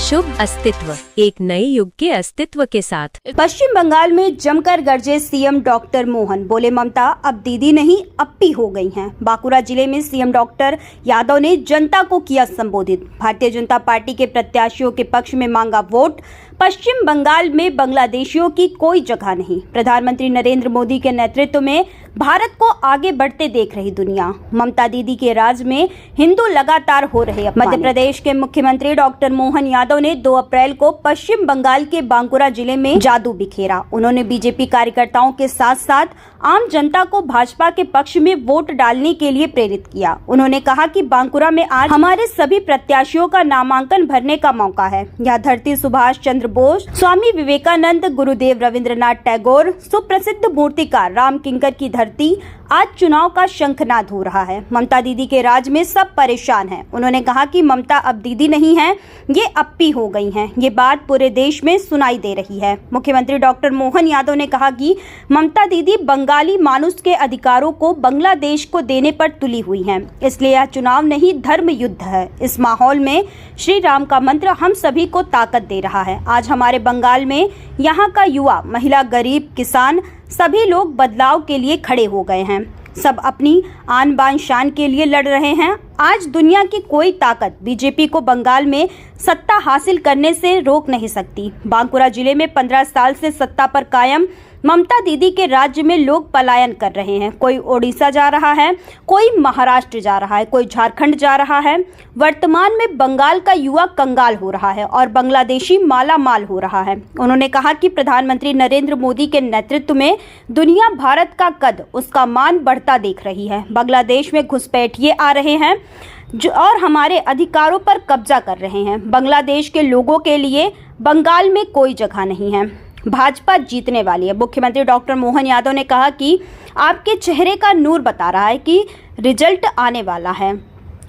शुभ अस्तित्व, एक नए युग के अस्तित्व के साथ। पश्चिम बंगाल में जमकर गरजे सीएम डॉक्टर मोहन। बोले ममता अब दीदी नहीं अप्पी हो गई हैं। बांकुड़ा जिले में सीएम डॉक्टर यादव ने जनता को किया संबोधित। भारतीय जनता पार्टी के प्रत्याशियों के पक्ष में मांगा वोट। पश्चिम बंगाल में बांग्लादेशियों की कोई जगह नहीं। प्रधानमंत्री नरेंद्र मोदी के नेतृत्व में भारत को आगे बढ़ते देख रही दुनिया। ममता दीदी के राज में हिंदू लगातार हो रहे अपमानित। मध्य प्रदेश के मुख्यमंत्री डॉक्टर मोहन यादव ने 2 अप्रैल को पश्चिम बंगाल के बांकुरा जिले में जादू बिखेरा। उन्होंने बीजेपी कार्यकर्ताओं के साथ साथ आम जनता को भाजपा के पक्ष में वोट डालने के लिए प्रेरित किया। उन्होंने कहा कि बांकुरा में आज हमारे सभी प्रत्याशियों का नामांकन भरने का मौका है। यह धरती सुभाष चंद्र बोस, स्वामी विवेकानंद, गुरुदेव रविंद्रनाथ टैगोर, सुप्रसिद्ध मूर्तिकार राम किंकर की धरती आज चुनाव का शंखनाद हो रहा है। ममता दीदी के राज में सब परेशान हैं। उन्होंने कहा कि ममता अब दीदी नहीं है, ये अप्पी हो गई हैं। ये बात पूरे देश में सुनाई दे रही है। मुख्यमंत्री डॉक्टर मोहन यादव ने कहा कि ममता दीदी बंगाली मानुष के अधिकारों को बांग्लादेश को देने पर तुली हुई हैं। इसलिए यह चुनाव नहीं धर्म युद्ध है। इस माहौल में श्री राम का मंत्र हम सभी को ताकत दे रहा है। आज हमारे बंगाल में यहाँ का युवा, महिला, गरीब, किसान सभी लोग बदलाव के लिए खड़े हो गए हैं। सब अपनी आन बान शान के लिए लड़ रहे हैं। आज दुनिया की कोई ताकत बीजेपी को बंगाल में सत्ता हासिल करने से रोक नहीं सकती। बांकुरा जिले में 15 साल से सत्ता पर कायम ममता दीदी के राज्य में लोग पलायन कर रहे हैं। कोई ओडिशा जा रहा है, कोई महाराष्ट्र जा रहा है, कोई झारखंड जा रहा है। वर्तमान में बंगाल का युवा कंगाल हो रहा है और बांग्लादेशी माला माल हो रहा है। उन्होंने कहा कि प्रधानमंत्री नरेंद्र मोदी के नेतृत्व में दुनिया भारत का कद, उसका मान बढ़ता देख रही है। बांग्लादेश में घुसपैठिए आ रहे हैं और हमारे अधिकारों पर कब्जा कर रहे हैं। बांग्लादेश के लोगों के लिए बंगाल में कोई जगह नहीं है। भाजपा जीतने वाली है। मुख्यमंत्री डॉक्टर मोहन यादव ने कहा कि आपके चेहरे का नूर बता रहा है कि रिजल्ट आने वाला है।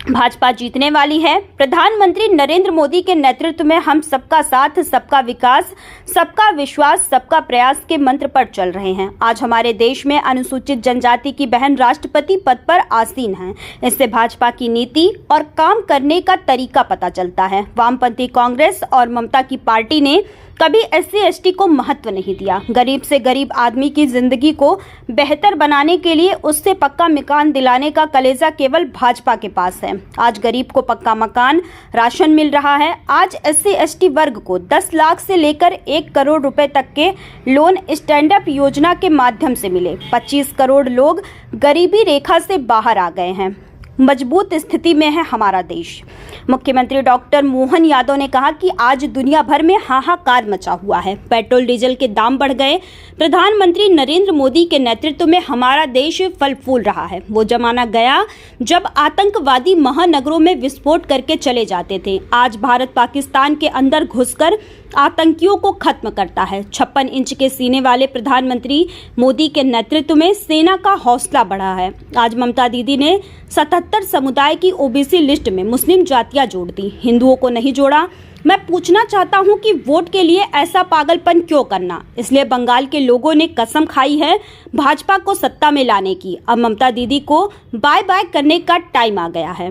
भाजपा जीतने वाली है। प्रधानमंत्री नरेंद्र मोदी के नेतृत्व में हम सबका साथ, सबका विकास, सबका विश्वास, सबका प्रयास के मंत्र पर चल रहे हैं। आज हमारे देश में अनुसूचित जनजाति की बहन राष्ट्रपति पद पर आसीन हैं। इससे भाजपा की नीति और काम करने का तरीका पता चलता है। वामपंथी कांग्रेस और ममता की पार्टी ने कभी SC/ST को महत्व नहीं दिया। गरीब से गरीब आदमी की जिंदगी को बेहतर बनाने के लिए उससे पक्का मकान दिलाने का कलेजा केवल भाजपा के पास है। आज गरीब को पक्का मकान, राशन मिल रहा है। आज SC/ST वर्ग को 10 लाख से लेकर 1 करोड़ रुपए तक के लोन स्टैंड अप योजना के माध्यम से मिले। 25 करोड़ लोग गरीबी रेखा से बाहर आ गए हैं। मजबूत स्थिति में है हमारा देश। मुख्यमंत्री डॉक्टर मोहन यादव ने कहा कि आज दुनिया भर में हाहाकार मचा हुआ है। पेट्रोल डीजल के दाम बढ़ गए। प्रधानमंत्री नरेंद्र मोदी के नेतृत्व में हमारा देश फल फूल रहा है। वो जमाना गया जब आतंकवादी महानगरों में विस्फोट करके चले जाते थे। आज भारत पाकिस्तान के अंदर घुसकर आतंकियों को खत्म करता है। 56 इंच के सीने वाले प्रधानमंत्री मोदी के नेतृत्व में सेना का हौसला बढ़ा है। आज ममता दीदी ने 77 समुदाय की OBC लिस्ट में मुस्लिम जातियां जोड़ दी, हिंदुओं को नहीं जोड़ा। मैं पूछना चाहता हूं कि वोट के लिए ऐसा पागलपन क्यों करना। इसलिए बंगाल के लोगों ने कसम खाई है भाजपा को सत्ता में लाने की। अब ममता दीदी को बाय बाय करने का टाइम आ गया है।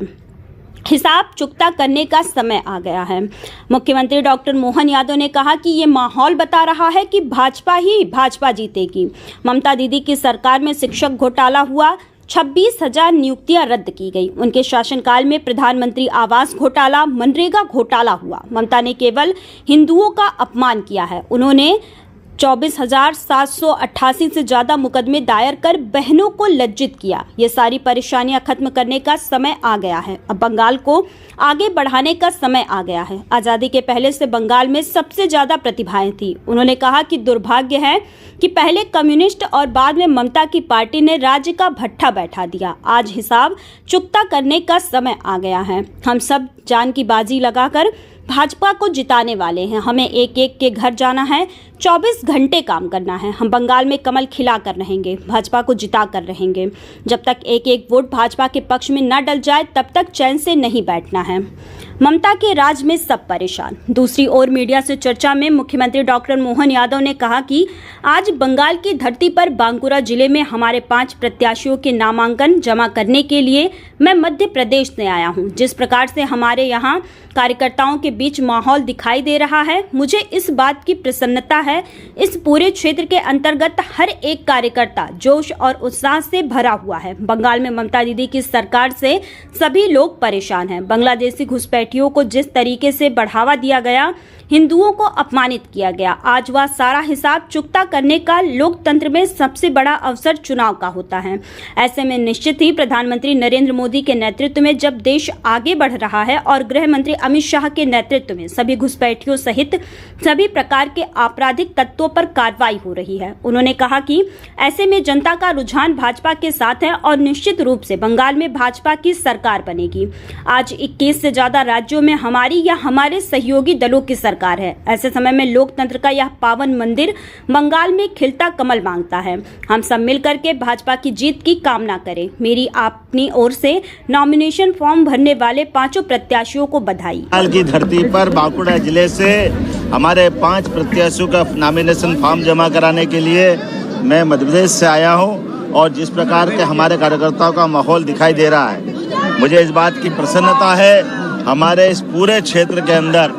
हिसाब चुकता करने का समय आ गया है। मुख्यमंत्री डॉक्टर मोहन यादव ने कहा कि ये माहौल बता रहा है कि भाजपा जीतेगी। ममता दीदी की सरकार में शिक्षक घोटाला हुआ, 26,000 नियुक्तियां रद्द की गई। उनके शासनकाल में प्रधानमंत्री आवास घोटाला, मनरेगा घोटाला हुआ। ममता ने केवल हिंदुओं का अपमान किया है। उन्होंने 24,788 से ज्यादा मुकदमे दायर कर बहनों को लज्जित किया। ये सारी परेशानियां खत्म करने का समय आ गया है। अब बंगाल को आगे बढ़ाने का समय आ गया है। आजादी के पहले से बंगाल में सबसे ज्यादा प्रतिभाएं थी। उन्होंने कहा कि दुर्भाग्य है कि पहले कम्युनिस्ट और बाद में ममता की पार्टी ने राज्य का भट्ठा बैठा दिया। आज हिसाब चुकता करने का समय आ गया है। हम सब जान की बाजी लगाकर भाजपा को जिताने वाले हैं। हमें एक एक के घर जाना है, 24 घंटे काम करना है। हम बंगाल में कमल खिला कर रहेंगे, भाजपा को जिता कर रहेंगे। जब तक एक एक वोट भाजपा के पक्ष में न डल जाए तब तक चैन से नहीं बैठना है। ममता के राज में सब परेशान। दूसरी ओर मीडिया से चर्चा में मुख्यमंत्री डॉक्टर मोहन यादव ने कहा कि आज बंगाल की धरती पर बांकुरा जिले में हमारे 5 प्रत्याशियों के नामांकन जमा करने के लिए मैं मध्य प्रदेश से आया हूं। जिस प्रकार से हमारे यहां कार्यकर्ताओं के बीच माहौल दिखाई दे रहा है, मुझे इस बात की प्रसन्नता है। इस पूरे क्षेत्र के अंतर्गत हर एक कार्यकर्ता जोश और उत्साह से भरा हुआ है। बंगाल में ममता दीदी की सरकार से सभी लोग परेशान हैं। बांग्लादेशी घुसपैठियों को जिस तरीके से बढ़ावा दिया गया, हिंदुओं को अपमानित किया गया, आज वह सारा हिसाब चुकता करने का लोकतंत्र में सबसे बड़ा अवसर चुनाव का होता है। ऐसे में निश्चित ही प्रधानमंत्री नरेंद्र मोदी के नेतृत्व में जब देश आगे बढ़ रहा है और गृह मंत्री अमित शाह के नेतृत्व में सभी घुसपैठियों सहित सभी प्रकार के आपराधिक तत्वों पर कार्रवाई हो रही है। उन्होंने कहा कि ऐसे में जनता का रुझान भाजपा के साथ है और निश्चित रूप से बंगाल में भाजपा की सरकार बनेगी। आज 21 से ज्यादा राज्यों में हमारी या हमारे सहयोगी दलों की सरकार है। ऐसे समय में लोकतंत्र का यह पावन मंदिर बंगाल में खिलता कमल मांगता है। हम सब मिलकर के भाजपा की जीत की कामना करें। मेरी अपनी ओर से नॉमिनेशन फॉर्म भरने वाले 5 प्रत्याशियों को बधाई। बंगाल की धरती पर बांकुड़ा जिले से हमारे 5 प्रत्याशियों का नॉमिनेशन फॉर्म जमा कराने के लिए मैं मध्य प्रदेश से आया हूं और जिस प्रकार के हमारे कार्यकर्ताओं का माहौल दिखाई दे रहा है, मुझे इस बात की प्रसन्नता है। हमारे इस पूरे क्षेत्र के अंदर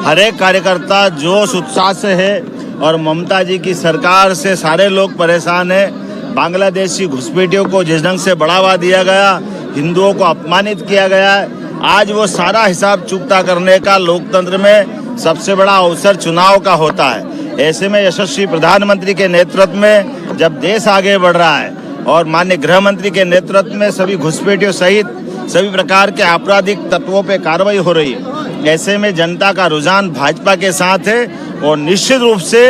हर एक कार्यकर्ता जोश उत्साह से है और ममता जी की सरकार से सारे लोग परेशान हैं। बांग्लादेशी घुसपैठियों को जिस ढंग से बढ़ावा दिया गया, हिंदुओं को अपमानित किया गया, आज वो सारा हिसाब चुकता करने का लोकतंत्र में सबसे बड़ा अवसर चुनाव का होता है। ऐसे में यशस्वी प्रधानमंत्री के नेतृत्व में जब देश आगे बढ़ रहा है और माननीय गृह मंत्री के नेतृत्व में सभी घुसपैठियों सहित सभी प्रकार के आपराधिक तत्वों पे कार्रवाई हो रही है, ऐसे में जनता का रुझान भाजपा के साथ है और निश्चित रूप से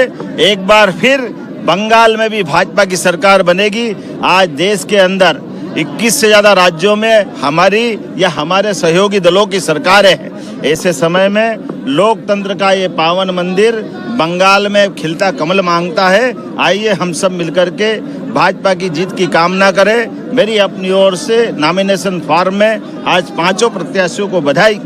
एक बार फिर बंगाल में भी भाजपा की सरकार बनेगी। आज देश के अंदर 21 से ज्यादा राज्यों में हमारी या हमारे सहयोगी दलों की सरकारें हैं। ऐसे समय में लोकतंत्र का ये पावन मंदिर बंगाल में खिलता कमल मांगता है। आइए हम सब मिलकर के भाजपा की जीत की कामना करें। मेरी अपनी ओर से नॉमिनेशन फॉर्म में आज 5 प्रत्याशियों को बधाई।